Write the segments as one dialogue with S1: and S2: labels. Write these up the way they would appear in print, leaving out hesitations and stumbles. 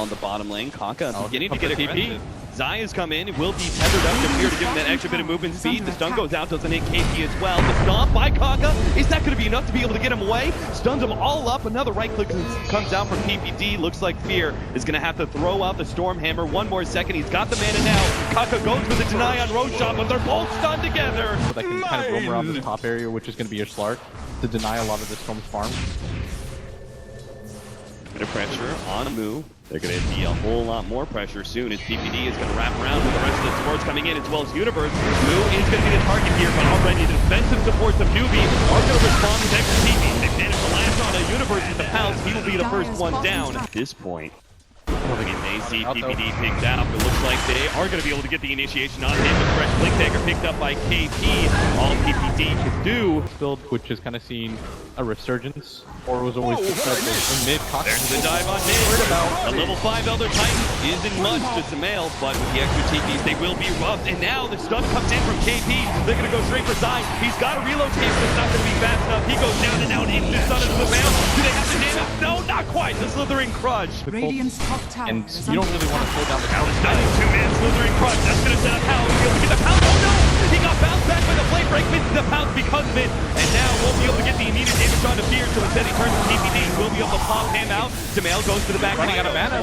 S1: well in the bottom lane. Kaka beginning to get aggressive. Zaya's come in, will be tethered up to Fear to give him that extra bit of movement speed. The stun goes out, doesn't hit KP as well. The stomp by Kaka, is that going to be enough to be able to get him away? Stuns them all up, another right click comes out from PPD. Looks like Fear is going to have to throw out the Storm Hammer. One more second, he's got the mana now. Kaka goes with a deny on Road Shot, but they're both stunned together.
S2: So that can kind of roam around this top area, which is going to be your Slark, to deny a lot of the Storm's farm.
S1: Bit of pressure on Moo. They're going to be a whole lot more pressure soon as PPD is going to wrap around with the rest of the supports coming in as well as Universe. Moo is going to be the target here, but already the defensive supports of NewBee are going to respond with extra TP. They managed to land on a Universe with the pounce. He will be the first one down at this point. They see PPD picked out. It looks like they are going to be able to get the initiation on him. The fresh Blink Dagger picked up by KP. All PPD can do.
S2: Build, which has kind of seen a resurgence, or was always successful in mid.
S1: There's the dive on mid. A level 5 Elder Titan isn't much to Sumail, but with the extra TPs, they will be roughed. And now the stun comes in from KP. They're going to go straight for Zai. He's got a reload case, but it's not going to be fast enough. He goes down and out into the stun of Sumail. Do they have the damage? No, not quite. The Slithering Crutch.
S3: Radiant's top tower.
S2: And you don't really want to slow down the
S1: Now the stun is 2-man Slithering Crutch. That's going to set up Hal. He'll be able to get the pounce. Oh no! He got bounced back by the flame break, misses the pounce because of it. And now won't be able to get the immediate damage onto Fear, so instead he turns to PPD. We'll be able to pop him out. Sumail goes to the back.
S2: Running out of mana.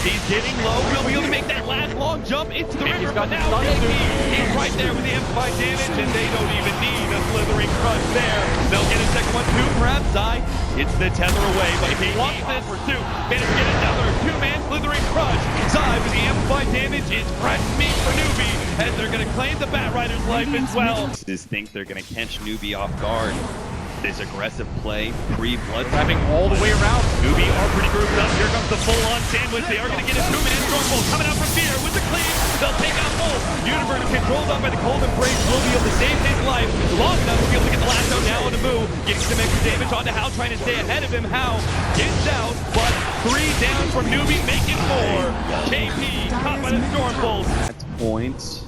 S1: He's getting low. We'll be able to make that last long jump into the river. But now KP, he's right there with the amplified damage, and they don't even need a Slithering Crutch there. They'll get a second one too, perhaps. Zai hits the tether away, but he wants this pursuit. Managed to get another 2-man Slithering Crutch. Zai with the amplified damage is fresh meat for NewBee, as they're going to claim the Bat Rider's life as well. Just think they're going to catch NewBee off guard. This aggressive play, pre-blood
S2: wrapping all the way around.
S1: NewBee are pretty grouped up. Here comes the full-on sandwich. They are going to get a 2-man Stormbolt coming out from Fear with the clean. They'll take out Bolt. Universe controlled up by the Cold Embrace will be able to save his life long enough to be able to get the last out now on the move. Getting some extra damage onto Hal, trying to stay ahead of him. Hal gets out, but 3 down from NewBee, making 4. KP caught by the Stormbolt. That's points.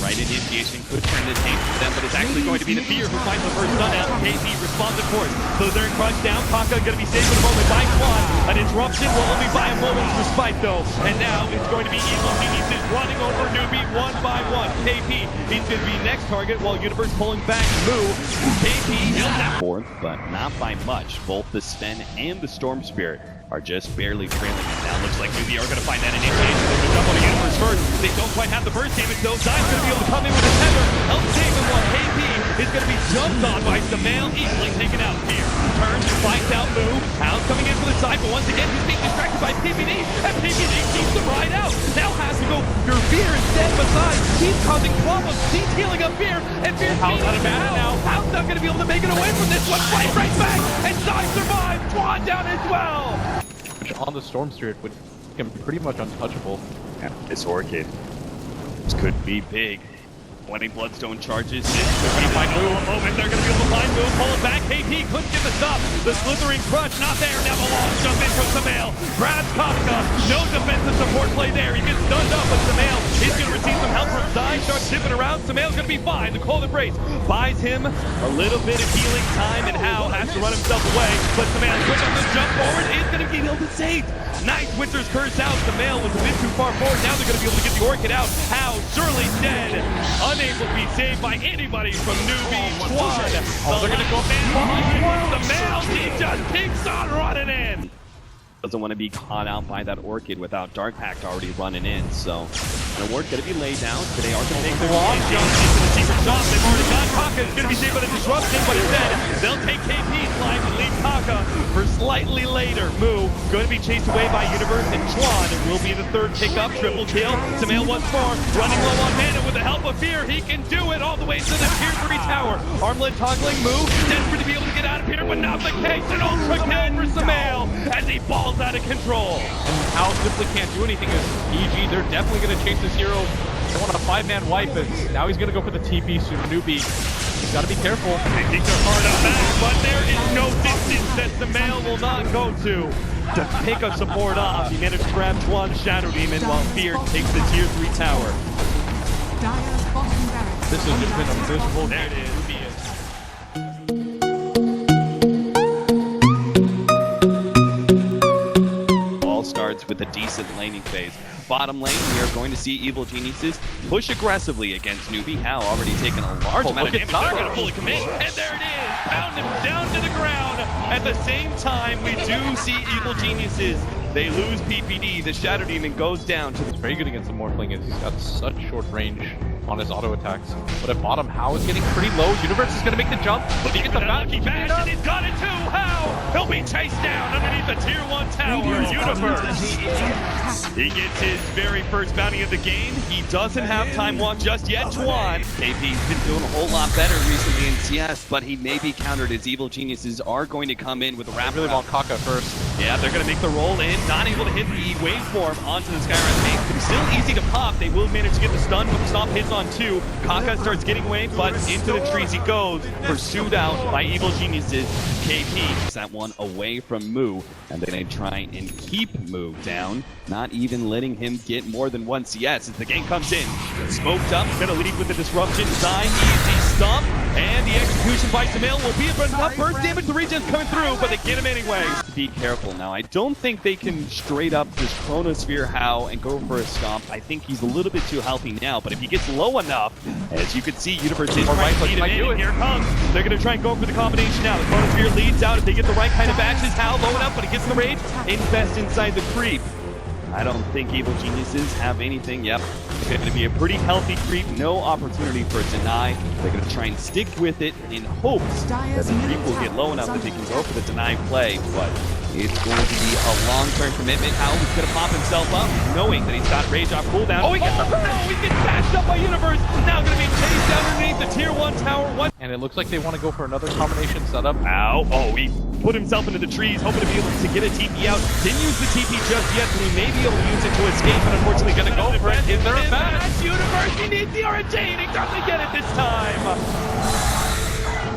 S1: Right initiation could turn this game for them, but it's actually going to be the Fear who finds the first stun out. KP responds, of course. So they're in crunch down. Kaka going to be saved for the moment by Quan. An interruption will only buy a moment's respite, though. And now it's going to be Evil Genius is running over NewBee one by one. KP, he's going to be next target while Universe pulling back. Moo. KP is that fourth, but not by much. Both the Sten and the Storm Spirit are just barely trailing it. Now looks like NewBee are going to find that initiation. They're going to jump on the Universe first. They don't quite have the burst damage, though. Zai's going to be able to come in with a tether. Help save him while KP is going to be jumped on by Sumail, easily taken out. Fear turns, fights out Moo. Hal's coming in for the side, but once again he's being distracted by PPD, and PPD keeps the ride out. Now has to go for Fear instead, besides he's causing problems. He's healing up Fear, and Fear's out of mana now. Hal's not going to be able to make it away from this one. Fight right back, and Zai survives. Quan down as well.
S2: Which on the Storm Spirit would become pretty much untouchable.
S1: Yeah, this Orchid. This could be big. 20 Bloodstone charges. This could be find Moo. A moment. They're going to be able to find Moo. Pull it back. KP couldn't get the stop. The Slithering Crutch not there. Now the long jump in from Sumail. Grabs Kafka. No defensive support play there. He gets stunned up, but Sumail is going to receive some help from Zai. Starts zipping around. Sumail's going to be fine. The Cold Embrace buys him a little bit of healing time, and Hal has to run himself away. But Sumail, quick on the jump forward, is going to be able to save. Nice Winter's Curse out. Sumail was a bit too far forward. Now they're going to be able to get the Orchid out. Hal surely dead. Unable to be saved by anybody from NewBee squad. Oh, they're going to go man behind the mail. He just keeps on running in. Doesn't want to be caught out by that Orchid without Dark Pact already running in. So the ward going to be laid down. They are going to take the long jump into the secret shop. They've already got Kaka. It's going to be saved by the disruption, but instead they'll take KP's life and leave Kaka for slightly later. Moo going to be chased away by Universe, and Chuan will be the third pickup. Triple kill. Sumail once more running low on mana with the help of Fear. He can do it all the way to the Tier 3 tower. Armlet toggling. Moo desperate to be able to get out of here, but not the case. An ultra kill for Sumail as he balls out of control.
S2: And Hal simply can't do anything as PG. They're definitely going to chase this hero. They want a 5-man wipe, and now he's going to go for the TP soon. NewBee, he's got to be careful.
S1: I think they're hard on back, but there is no distance that Sumail will not go to pick a support off. He managed to grab Chuan's Shadow Demon while Fear takes the Tier 3 tower.
S3: Dire's bottom barracks.
S2: This has just been a miserable
S1: There
S2: game.
S1: it is. starts with a decent laning phase. Bottom lane, we are going to see Evil Geniuses push aggressively against NewBee. How already taken a large amount of damage. They're going to fully commit, and there it is! Pound him down to the ground. At the same time, we do see Evil Geniuses. They lose PPD. The Shadow Demon goes down to
S2: He's very good against the Morphling, as he's got such short range on his auto attacks. But at bottom, How is getting pretty low. Universe is going to make the jump. But he gets the
S1: Lucky bash, and he's got it too! How? He'll be chased down underneath the tier 1 tower. Universe. He gets his very first bounty of the game. He doesn't have time walk just yet, Twan. KP's been doing a whole lot better recently in CS, but he may be countered as Evil Geniuses are going to come in with a wrap.
S2: really want Kaka first.
S1: Yeah, they're going to make the roll in. Not able to hit the waveform onto the Skyrim tank. But still easy to pop. They will manage to get the stun with the stop hits on 2. Kaka starts getting away, but into the trees he goes. Pursued out by Evil Geniuses. KP takes that one away from Moo. And then they try and keep Moo down. Not even letting him get more than 1 CS as the game comes in. Smoked up, gonna lead with the disruption. Zai, easy stomp. And the execution by Samil will be enough burst damage. The regen's coming through, but they get him anyway. Be careful now. I don't think they can straight up just Chronosphere How and go for a stomp. I think he's a little bit too healthy now, but if he gets low enough, as you can see, Universe is trying to lead him in, and here it comes. They're going to try and go for the combination now. The Chronosphere leads out. If they get the right kind of batches, How low enough, but he gets the rage. Invest inside the creep. I don't think Evil Geniuses have anything. Yep, it's going to be a pretty healthy creep. No opportunity for a deny. They're going to try and stick with it in hopes that the creep will get low enough that they can go for the deny play. But it's going to be a long-term commitment. How he's going to pop himself up, knowing that he's got rage off cooldown. Oh, he gets the burn! Oh, he gets bashed up by Universe. Now going to be chased down underneath the tier 1 tower.
S2: And it looks like they want to go for another combination setup.
S1: Ow. Oh, he put himself into the trees, hoping to be able to get a TP out. Didn't use the TP just yet, but he may be able to use it to escape, but unfortunately going to go for it. Is there a match? Universe, he needs the RNG, and he doesn't get it this time.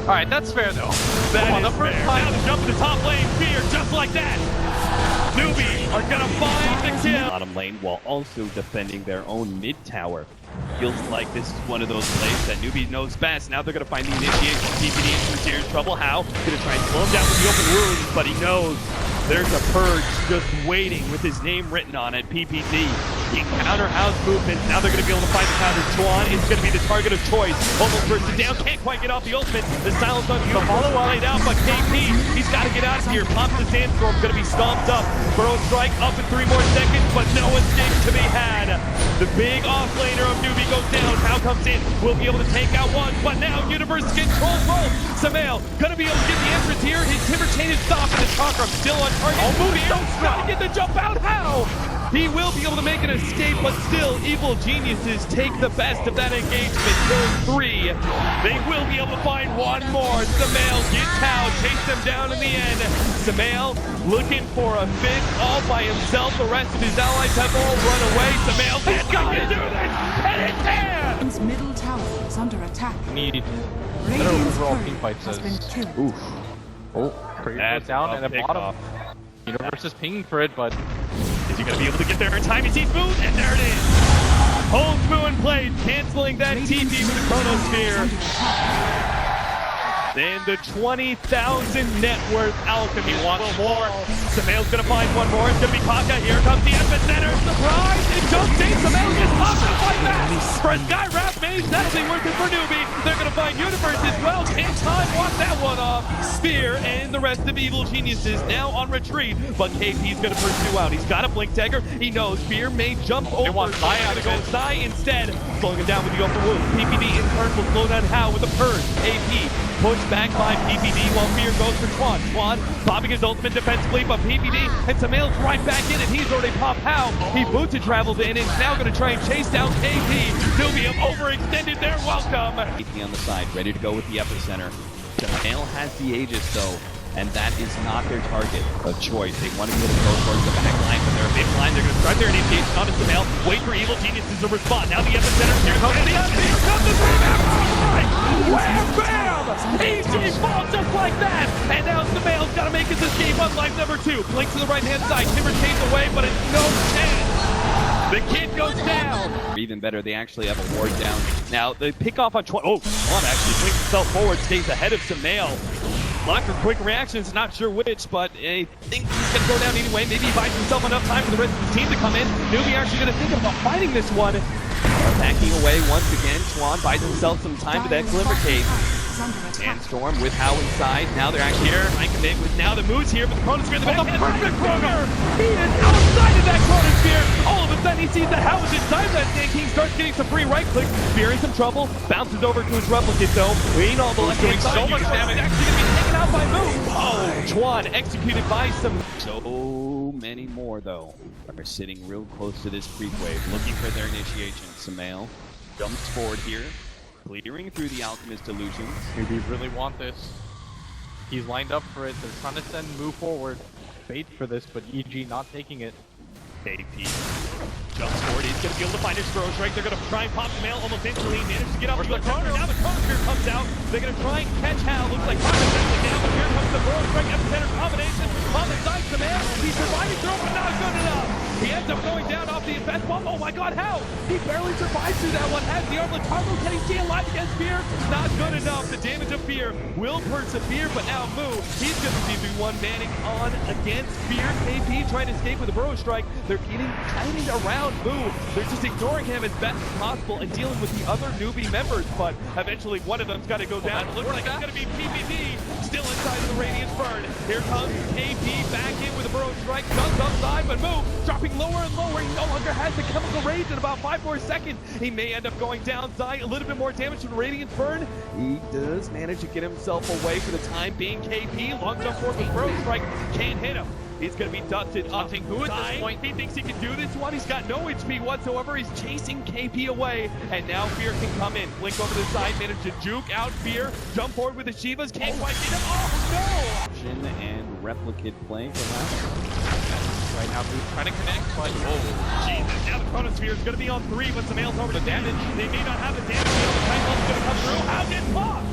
S2: All right, that's fair, though.
S1: That
S2: Come on,
S1: is
S2: the first
S1: fair.
S2: time.
S1: Now to jump in the top lane, Fear, just like that. NewBee are going to find the kill. Bottom lane while also defending their own mid tower. Feels like this is one of those plays that NewBee knows best. Now they're going to find the initiation. PPD in some serious trouble. How? Going to try and slow him down with the open wounds, but he knows there's a purge just waiting with his name written on it. PPD. He can counter How's movement. Now they're going to be able to find the counter. Twan is going to be the target of choice. Almost bursted down. Can't quite get off the ultimate. The silence on the follow-up laid out, but KP, he's got to get out of here. Pops the sandstorm. Going to be stomped up. Burrow strike up in 3 more seconds, but no escape to be had. The big offlaner of NewBee goes down. How comes in. Will be able to take out one, but now Universe controls both. Samael going to be able to get the entrance here. His timber chain is stopped, and his chakra still on target. Oh, Moody don't try to get the jump out. How? He will be able to make an escape, but still, Evil Geniuses take the best of that engagement. Kill 3. They will be able to find one more. Samael gets How, chase them down in the end. Samael looking for a fifth all by himself. The rest of his allies have all run away. Samael, he's got to do this, and it's there!
S3: Radiant's middle tower is under attack.
S2: Need better
S3: Radiant's
S2: overall
S3: turret
S2: team fight
S3: has been
S2: says.
S3: killed.
S2: Oof. Oh, Kratos
S1: That's
S2: down
S1: a
S2: and at
S1: pick
S2: bottom.
S1: off.
S2: Universe is pinging for it, but
S1: Is he going to be able to get there in time? He sees Moon, and there it is. Holds Moon played, canceling that TP with the Chronosphere. Then the 20,000 net worth Alchemy wants more. Samael's going to find one more. It's going to be Kaka. Here comes the epicenter. Surprise! It jumps in. Samael gets popped up like that. For a Skywrap mage, that'll be worth it for NewBee. They're going to find Universe as well. Can't time walk that one off. Spear and the rest of Evil Geniuses now on retreat. But KP's going to pursue out. He's got a Blink Dagger. He knows Spear may jump over.
S2: They want Zai out of
S1: Go
S2: it.
S1: Zai instead. Slowing him down with the open wound. PPD in turn will slow down How with the purge. AP pushed back by PPD while Fear goes for Twan. Twan popping his ultimate defensively, but PPD and Samael's right back in it. He's already popped How. He boots and travels in and is now going to try and chase down KP. NewBee overextended there. Welcome. KP on the side, ready to go with the epicenter. Samael has the Aegis though, and that is not their target of choice. They want to be able to go towards the back line, but they're a big line. They're going to start their initiation onto Samael. Wait for Evil Geniuses to respond. Now the epicenter. Here comes the Here comes the rebound. Wham, bam! EG falls just like that. And now Samael's got to make his escape on life number 2. Blink to the right-hand side. Timber chains away, but it's no chance. The kid goes down. Even better, they actually have a ward down. Now, the pick off on Twan. Oh, Twan actually swings himself forward, stays ahead of Samael. Locker, quick reactions, not sure which, but I think he's going to go down anyway. Maybe he buys himself enough time for the rest of his team to come in. NewBee actually going to think about fighting this one. Backing away once again. Chuan buys himself some time to that Glimmer Cave. Sandstorm with How inside. Now they're actually here. I commit with now the moves here, but the Chronosphere in the back. Perfect Kroger! He is outside of that Chronosphere! All of a sudden he sees that How is inside that Sand King, starts getting some free right clicks. Spear in some trouble. Bounces over to his replicate though. We ain't all the left hand side.
S2: So much damage.
S1: Actually going to be taken out by Moo. Oh, Chuan executed by some.
S4: So many more, though, are sitting real close to this creep wave, looking for their initiation. Samael jumps forward here, clearing through the Alchemist illusions.
S2: NewBee really want this. He's lined up for it. They're trying to send move forward. Bait for this, but EG not taking it.
S1: KP jumps forward. He's going to be able to find his throw strike. They're going to try and pop the mail almost instantly. Manages to get up to the corner. Now the Chronosphere comes out. They're going to try and catch Hal. Looks like Hawkins actually down, but here comes the throw strike epicenter combination on the side. The man, he's surviving through, but not good enough. He ends up going down off the invest bomb. Oh my god, Hal! He barely survives through that one. Has the armlet cargo. Can he stay alive against Fear? Not good enough. The damage of Fear will persevere, but now Moo, he's going to be the one manning on against Fear. KP trying to escape with a burrow strike. They're getting kind of around Moo. They're just ignoring him as best as possible and dealing with the other NewBee members, but eventually one of them's got to go down. It looks like it's going to be PPP still inside of the Radiance Burn. Here comes KP back in with a burrow strike. Guns upside, but Moo dropping lower and lower. He no longer has the chemical rage in about 5 more seconds. He may end up going down. Zai, a little bit more damage from the Radiance Burn. He does manage to get himself away for the time being. KP, long jump forward with burrow strike. Can't hit him. He's going to be dusted up. Who at this point? He thinks he can do this one. He's got no HP whatsoever. He's chasing KP away. And now Fear can come in. Blink over the side. Manage to juke out Fear. Jump forward with the Shivas. Can't quite get him. Oh, no!
S4: Shin and replicate play perhaps.
S2: Right now, Moo's trying to connect, but
S1: Jesus. Now the Chronosphere is going to be on 3 with some Samael's over the damage. They may not have the damage. The Elder Titan Ultimate going to come through. How gets popped?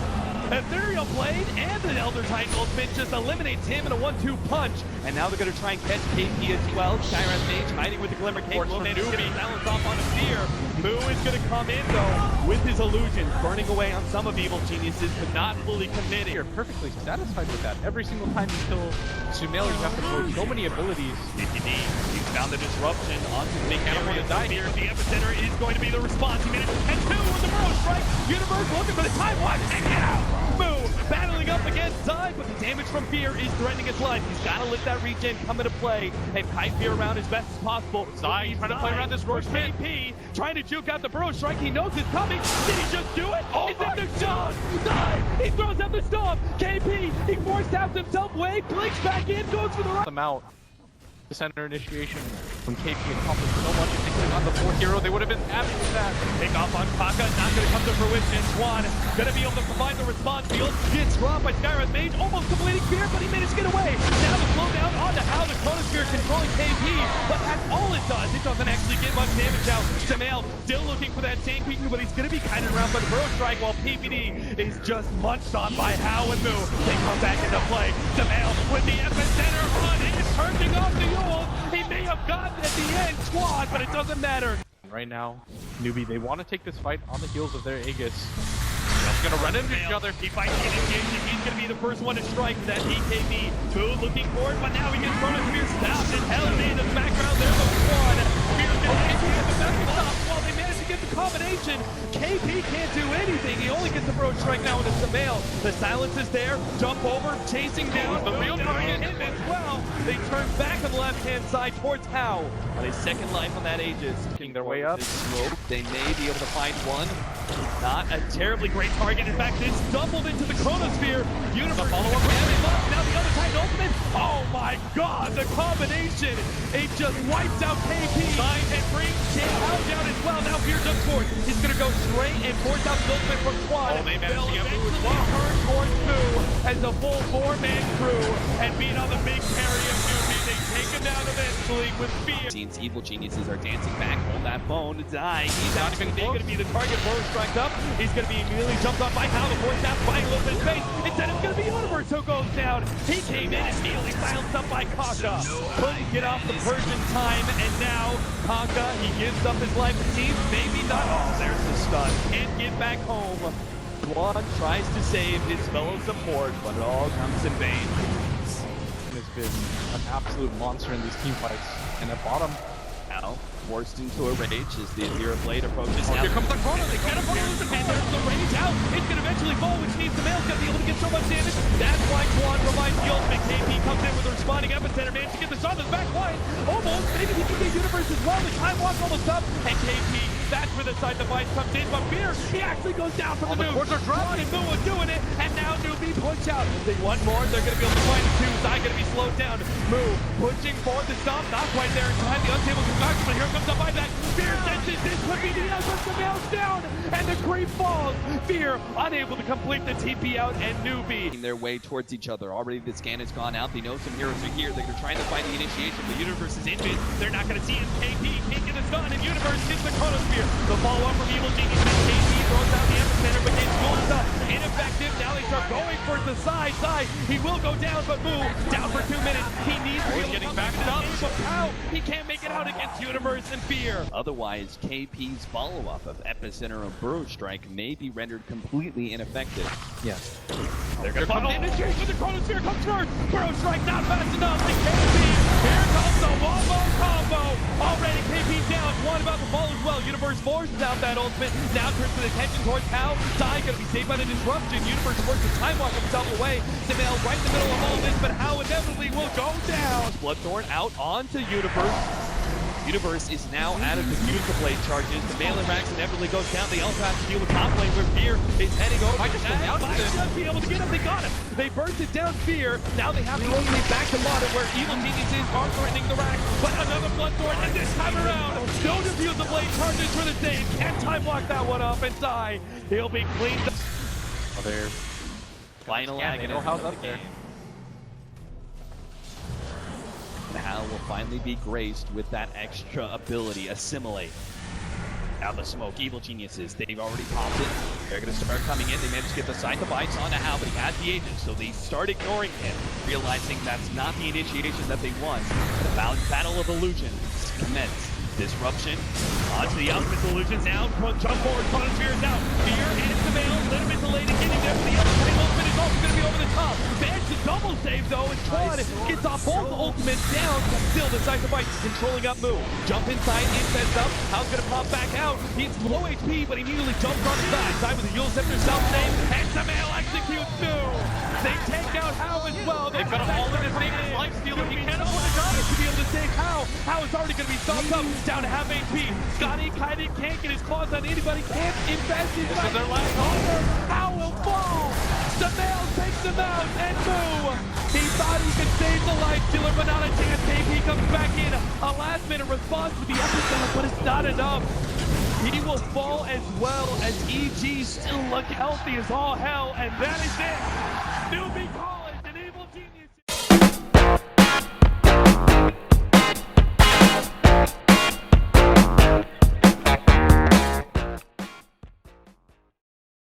S1: Ethereal Blade and the Elder Titan Ultimate just eliminates him in a 1-2 punch. And now they're going to try and catch KP as well. Skyrath Mage hiding with the Glimmer Cave. Will manage to get balanced off on a Fear. Moo is going to come in though with his illusions, burning away on some of Evil Geniuses, but not fully committing.
S2: you're perfectly satisfied with that. Every single time you kill Sumail, you have to throw so many abilities.
S1: PPD, he's found the disruption onto the big area of Fear. The epicenter is going to be the response. He managed to catch 2 with the burrow strike. Universe looking for the time watch and get out. Moo battling up against Zai, but the damage from Fear is threatening his life. He's got to let that regen come into play and kite Fear around as best as possible. Zai trying to play around this Roche KP, trying to juke out the burrow strike. He knows it's coming. Did he just do it? Oh, it's in the zone. Zai, he throws out the stomp. KP, he force taps himself away, blinks back in, goes for the right.
S2: Them out. The center initiation when KP accomplished so much and they took on the 4th hero, they would have been happy with that.
S1: Take off on Kaka, not going to come to fruition. Chuan going to be able to provide the response. The ult gets dropped by Skyrath Mage, almost completing Fear, but he managed to get away. Now the slow down onto How the Chronosphere controlling KP, but that's all it does. It doesn't actually get much damage out. Samael still looking for that tank peeking, but he's going to be kited around by the burrow strike while PPD is just munched on by How and Moo. They come back into play. Samael with the epicenter on. He is turning off the ult. He may have gotten at the end, Chuan, but it doesn't matter.
S2: Right now, NewBee, they want to take this fight on the heels of their Aegis. They're going to run into each other.
S1: He fights the initiation. He's going to be the first one to strike that EKB. Moo looking for it, but now he gets Chronosphere stopped and held in the background. There's a Chuan. Fear's going to KP at the back stop while they manage to get the combination. KP can't do anything. He only gets the burrow strike now with the Samael. The silence is there. Jump over, chasing down. The real target him as well. They turn back on the left-hand side towards How on his second life on that Aegis.
S2: Kicking their way up.
S1: Smoke. They may be able to find one. Not a terribly great target. In fact, it's doubled into the Chronosphere. Universe follow-up damage. Now the other Titan Ultimate. Oh my god, the combination. It just wipes out KP. Sign and brings How down as well. Now Fear jumps forward. He's going to go straight and force out the Ultimate from Chuan.
S2: Oh, they managed to get
S1: Moo
S2: as well.
S1: Turn towards Moo as a full 4-man crew and beat on the big carry of NewBee. They take him down eventually with Fear.
S4: Team's Evil Geniuses are dancing back. Hold that bone. Zai.
S1: He's not even going to be the target. Burrow strikes up. He's going to be immediately jumped on by How. The force tap fighting a little bit of space. Instead, it's going to be Universe who goes down. He came in immediately silenced up by Kaka. Couldn't get off the Persian time, and now Kaka, he gives up his life. The team, maybe not. Oh, there's the stun. Can't get back home.
S4: Quan tries to save his fellow support, but it all comes in vain.
S2: Has been an absolute monster in these team fights. And at bottom,
S4: Now, forced into a rage as the Azira Blade approaches.
S1: Oh,
S4: Now,
S1: here comes the Chrono. They get a Chrono, and there's the rage out. It's going to eventually fall, which means the male's going to be able to get so much damage. That's why Quan provides the ultimate. KP comes in with a responding epicenter, man, to get the shot in the back line. Almost. Maybe he can get Universe as well. The time walk's almost up. And KP, that's where the side device comes in. But Fear, he actually goes down from the move. Quan and Moo are doing it. And now NewBee punch out. They want more. They're going to be able to find the two. Zai going to be slowed down. Moo pushing for the stop. Not quite there in time. The untable comes back, but here comes the buyback. Fear senses this could be the end, but the male's down. And the creep falls. Fear unable to complete the TP out, and NewBee
S4: their way towards each other. Already the scan has gone out. They know some heroes are here. They're trying to find the initiation. The Universe is in mid. They're not going to see him. KP can't get the stun, and Universe gets the Chronosphere. The follow-up from Evil Genius, and KP throws out the epicenter, but gets pulled up. Ineffective. Now they start going for the side. He will go down, but Moo down for 2 minutes. He needs to be getting back up. But how? He can't make it out against Universe and Fear. Otherwise, KP's follow-up of Epicenter and Burrow Strike may be rendered completely ineffective.
S2: yes.
S4: They're going to
S1: Funnel in the chase with the Chronosphere comes first. Burrow Strike not fast enough. And KP, here comes the wombo combo. Already KP down. One about to fall as well. Universe forces out that ultimate. Now turns the attention towards Pal. Zai going to be saved by the disruption. Universe forces to time walk himself away. Samael right in the middle of all this, but How inevitably will go down. Bloodthorn out onto Universe. Universe is now out of the Fuse Blade charges. The melee racks inevitably goes down. They also have to deal with top lane where Fear is heading over. Might just be able to get him. They got him. They burst it down Fear. Now they have to rotate back to bottom where Evil Geniuses are threatening the rack. But another Bloodthorn, and this time around, no Diffuse Blade charges for the save. Can't time block that one up and die. He'll be cleaned up.
S4: Their final agony.
S2: How's up there?
S4: Hal will finally be graced with that extra ability, Assimilate. Out the smoke, Evil Geniuses, they've already popped it. They're going to start coming in. They managed to get the side device onto Hal, but he has the agent, so they start ignoring him, realizing that's not the initiation that they want. The Battle of Illusions commence. Disruption onto the Ultimate Illusions now. Jump forward, Chronosphere is out. Fear and Samael, little bit delayed in getting there, but the ultimate is also going to be over the top. Managed to double save though, and Quan gets off both ultimates down. Still, the side device is controlling up Moo. Jump inside, infest up. Hal's going to pop back out. He's low HP, but he immediately jumps on his side. Side with the Yule Scepter self-save, and Samael executes Moo. They take out Hal as well. They've got him all in his name. Life stealer. He can't afford to die to be able to save Hal. Hal is already going to be stopped up. Down to half HP. Scotty kinda can't get his claws on anybody. Can't invest his life. Their last hunger. Hal will fall. Samael takes him out. And Moo. He thought he could save the life stealer, but not a chance. KP comes back in. A last minute response with the episode, but it's not enough. He will fall as well as EG still look healthy as all hell. And that is it. NewBee calls.